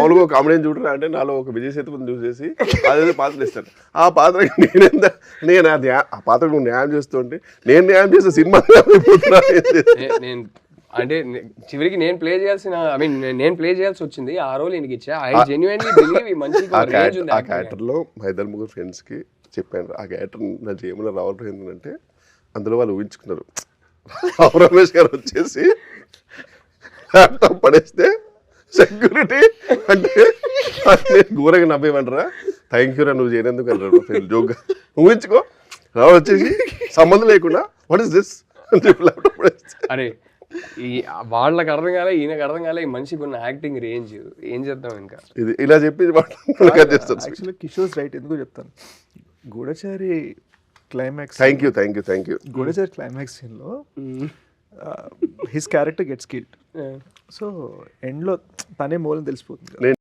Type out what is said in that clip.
మామూలుగా కామెడీ చూడరా అంటే నాలో ఒక విజయ్ సేతుపతిని చూసేసి అదే పాత్ర ఇస్తాను. ఆ పాత్రకి నేను అది ఆ పాత్రకు నువ్వు న్యాయం చేస్తుంటే నేను న్యాయం చేసే సినిమా నేను అంటే చివరికి నేను ప్లే చేయాల్సిన ఐ మీన్ నేను ప్లే చేయాల్సి వచ్చింది ఆ రోల్ ఈయనకి ఇచ్చా. ఐ జెన్యుయిన్లీ బిలీవ్ ఈ మంచి రేంజ్ ఉంది. ఆ క్యారెక్టర్లో మా ఇద్దరు ముగ్గురు ఫ్రెండ్స్కి చెప్పాను ఆ క్యారెక్టర్ నా చేయమని రావడం ఏంటంటే అందులో వాళ్ళు ఊహించుకున్నారు రావు రమేష్ గారు వచ్చేసి ల్యాప్టాప్ పడేస్తే సెక్యూరిటీ అంటే ఘోరంగా నవ్వేమంటారా, థ్యాంక్ యూ రా నువ్వు చేయనందుకు అన్నాడు జోక్గా. ఊహించుకో రావు వచ్చేసి సంబంధం లేకుండా వాట్ ఇస్ దిస్ అని చెప్పి ల్యాప్టాప్ పడేస్తే అరే ఈ వాళ్ళకి అర్థం కాలే ఈయనకు అర్థం కాలే ఈ మనిషికి ఉన్న యాక్టింగ్ రేంజ్ ఏం చేద్దాం ఇంకా. ఇది ఇలా చెప్పి చేస్తాను. యాక్చువల్లీ కిషోర్ రైట్ ఎందుకు చెప్తాను, గూఢచారి climax thank you Goodachari climax సీన్లో his character gets killed. So ఎండ్లో తనే మూలం తెలిసిపోతుంది.